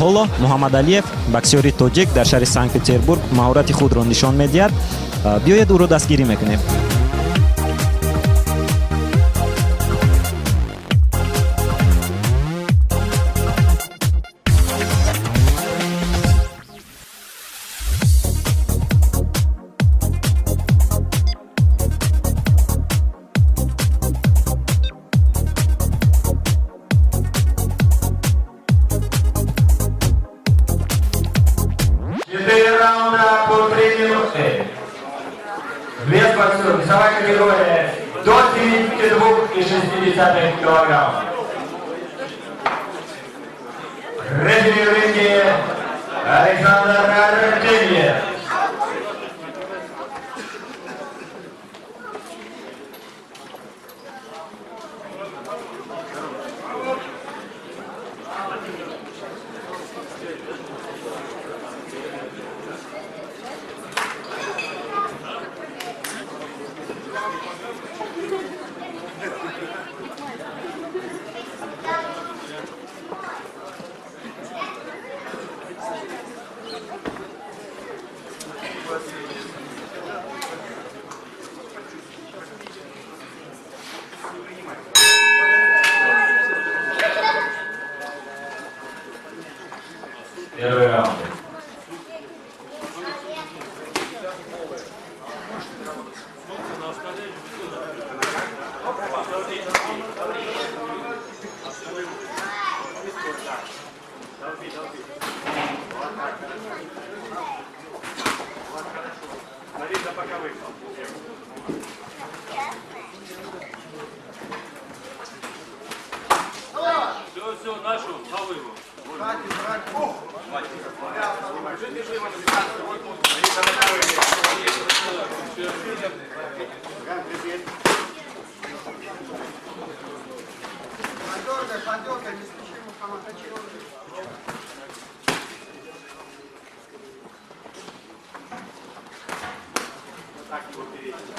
ҳоло Муҳаммад Алиев, боксёри тоҷик дар шаҳри Санкт-Петербург маҳорати худро нишон медиҳад. Биёед ӯро дастгирӣ мекунем. Вес боксер, весовая категория до 72,6 килограмм. Рефери в ринге Александр Артемьев. Первый раунд. Все, нашу, голову. Подергай, не спеши, Мухаммад. Так его перейти.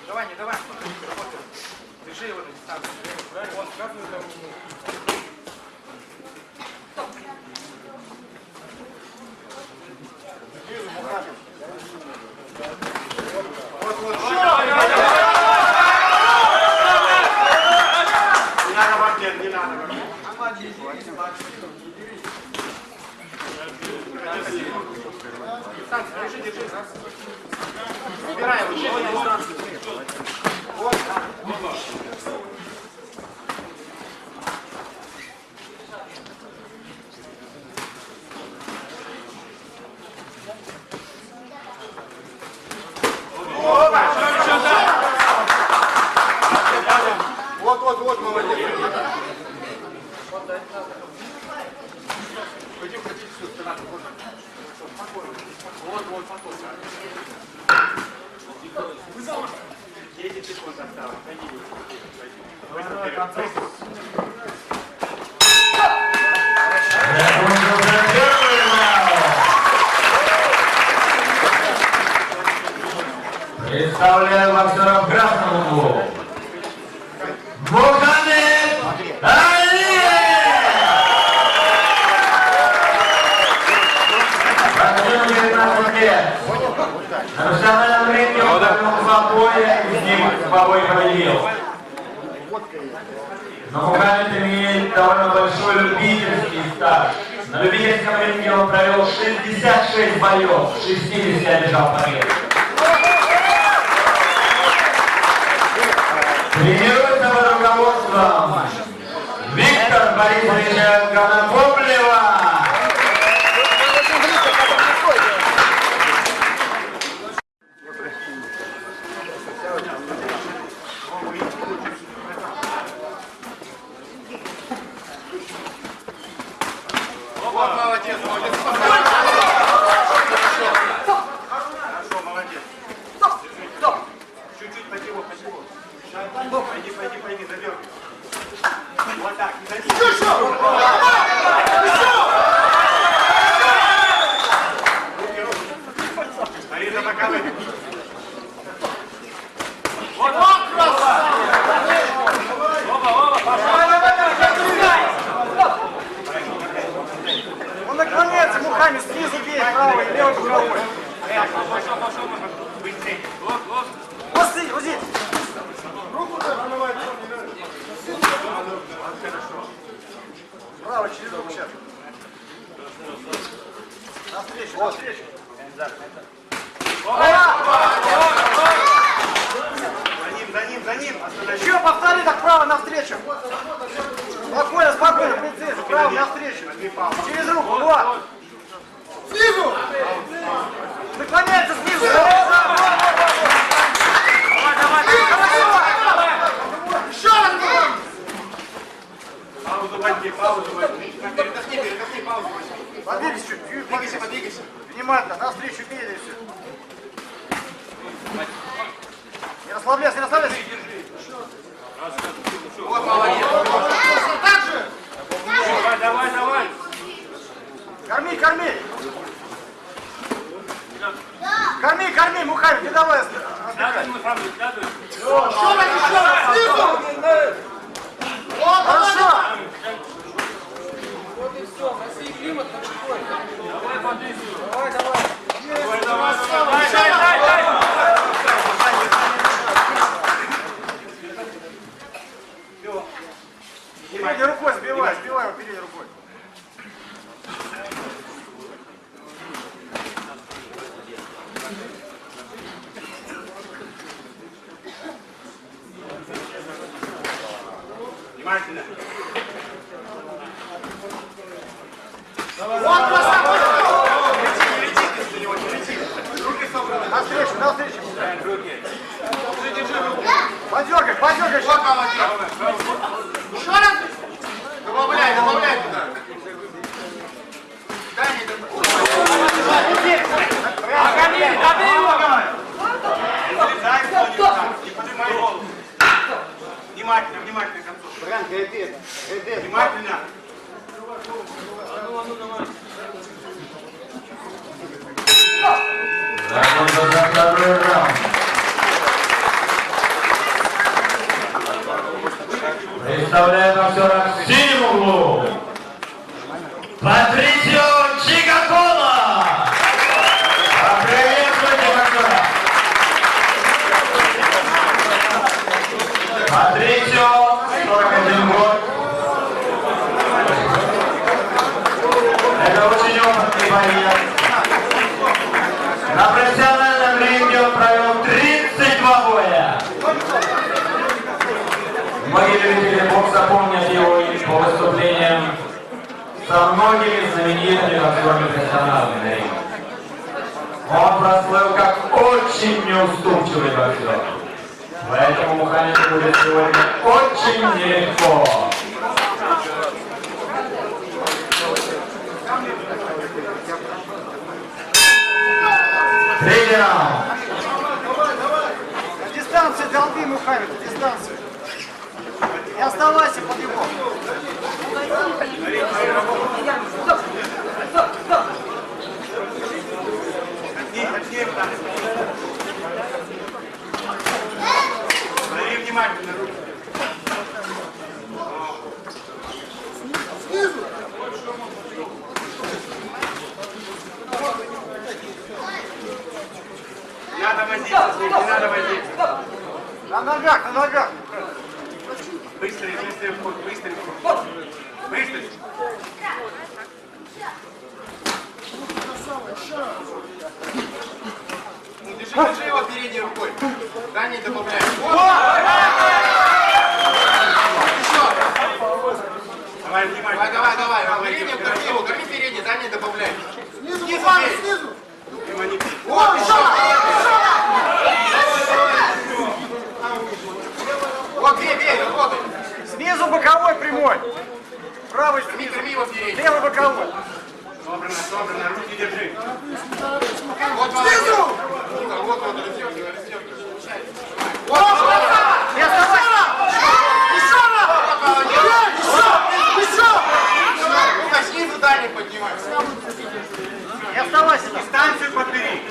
Давай, не давай. Держи его на дистанции. Он красный там. Вот. Не надо бакет, не надо. Дистанцию, держи. Убираем, убираем дистанцию. Вот. Вот, молодец. Пойдем, хотите сюда. Вот, спокойно. 10 секунд осталось. Представляю боксера в красном углу. Мухаммед Алиев! Боксеру 19 лет. На профессиональном ринге он провел 2 боя, из них 2 боя победил. Но Мухаммед имеет довольно большой любительский стаж. На любительском ринге он провел 66 боев, 60 одержал победу. Тренируется под руководством Виктора Борисовича Конокоблева. Молодец, молодец. Хорошо, молодец. Стоп. Чуть-чуть под него. Пойди, задергай. Вот так, не задергай. Смотри, за боковым. Вот, он наклоняется, Мухаммед, снизу бей, правой, левой боковой. Пошел. Быстрее. Вот здесь, вот здесь. Руку промывай. Хорошо. Право, через руку сейчас. Навстречу. За ним. Еще повтори так, право навстречу. Спокойно, принцесса, право навстречу. Через руку, вот. Снизу! Наклоняется снизу. Давай. Еще раз. Паузу возьми. Передохни, паузу возьми. Подвигайся чуть, подвигайся. Внимательно, навстречу бей, и все. Не расслабляйся. Вот, молодец. Так же. Давай. Корми. Корми, Мухаммед, не давай. Еще раз. Снизу. Хорошо. Вот и все. В России климат такой. Давай, подвигай. Давай. Передней рукой сбивай его передней рукой. Внимательно. Вот, красава! Не лети до него, не лети. Руки собраны. Навстречу. Руки. Держи руку. Подергай. Вот, молодец. Еще раз. Добавляй туда. Дай мне это. Добей его. Не поднимай голову. Внимательно к концу. Внимательно. Закончился второй раунд. Представляем актера в синем углу Патрисио Чикагола. Поприветствуйте актера. Патрисио, 41 год. Это очень опытный боец. На профессиональном ринге он провел 32 боя. Многие любители бокса помнят его и по выступлениям со многими знаменитыми боксерами профессионалами на ринге. Он прослыл как очень неуступчивый боксер. Поэтому Мухаммеду будет сегодня очень нелегко. Третий раунд. Дистанцию долби, Мухаммед, дистанцию. Не оставайся под его. Смотри внимательно руки. Снизу. Не надо возиться. На ногах. Быстрый вход, быстрый вход. Быстрый. Держи его передней рукой. Да, не добавляй. Давай, внимание. Давай. Корми передний, да, не добавляй. Снизу. Вот, еще. Вот, бей, работай. Снизу боковой прямой. Правый снизу. Корми его передний. Левый боковой. Собрано, руки держи. Вот, снизу. Вот, раздергивай. Вот, Не оставайся. еще. Снизу дальний поднимай. Не оставайся. Дистанцию подбери.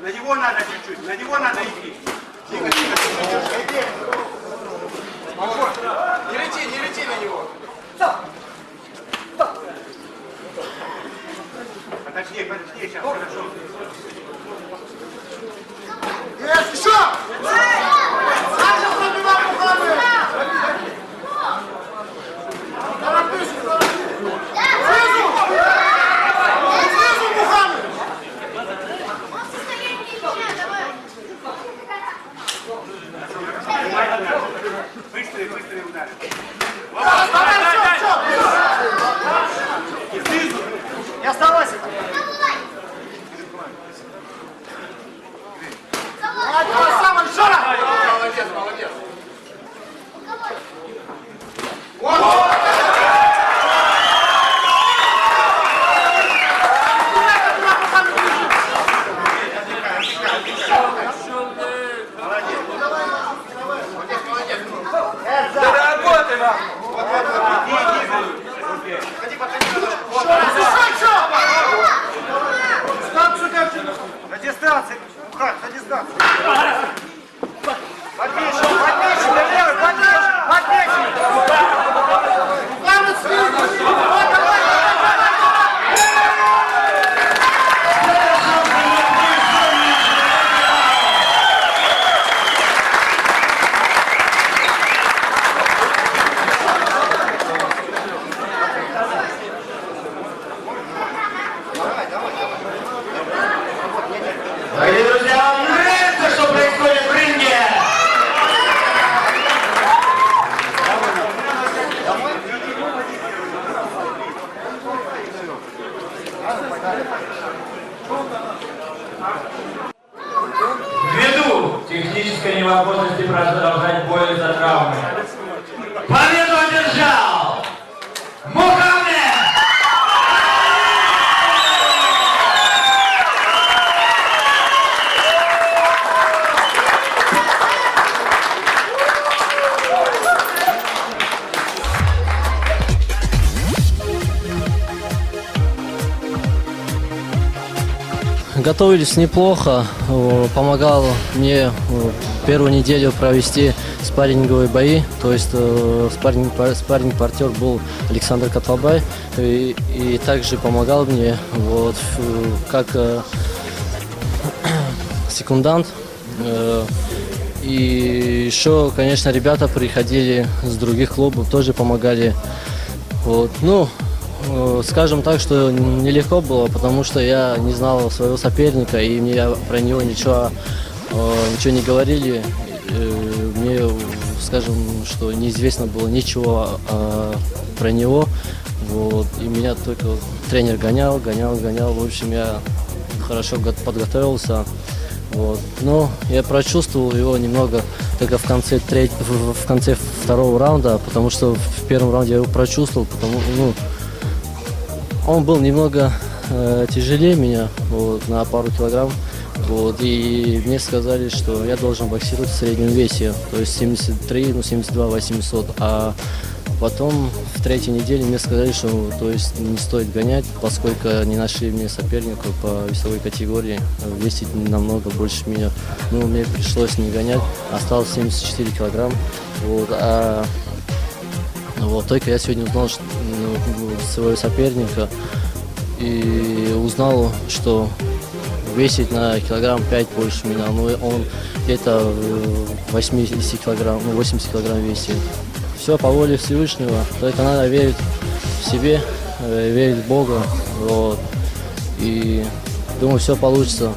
На него надо чуть-чуть, на него надо идти. Тихо, держи. Не лети на него. Подожди, сейчас, хорошо. Есть, еще. Быстрый удар. Не оставайся. Молодец. На дистанции. Ухар, на дистанции. Подмечен, левый, подмечен. Дорогие друзья, вам нравится, что происходит в ринге? Ввиду технической невозможности продолжать бой из-за травмы, победу одержал Мухаммед! Готовились неплохо, помогал мне первую неделю провести спарринговые бои, то есть спарринг-партнер был Александр Котлобай, и также помогал мне вот, как секундант. И еще, конечно, ребята приходили с других клубов, тоже помогали. Вот, ну, скажем так, что нелегко было, потому что я не знал своего соперника, и мне про него ничего не говорили. Мне, скажем, что неизвестно было ничего про него. Вот, и меня только тренер гонял. В общем, я хорошо подготовился. Вот. Но я прочувствовал его немного только в конце второго раунда, потому что в первом раунде я его прочувствовал, он был немного тяжелее меня, вот, на пару килограмм. Вот, и мне сказали, что я должен боксировать в среднем весе, то есть 73, 72, 800. А потом в третьей неделе мне сказали, что то есть не стоит гонять, поскольку не нашли мне соперника по весовой категории, весить намного больше меня. Ну, мне пришлось не гонять, осталось 74 килограмм. Вот, только я сегодня узнал своего соперника и узнал, что весит на килограмм 5 больше меня. Ну, он где-то 80 килограмм, 80 килограмм весит. Все по воле Всевышнего. Только надо верить в себе, верить в Бога. Вот. И думаю, все получится.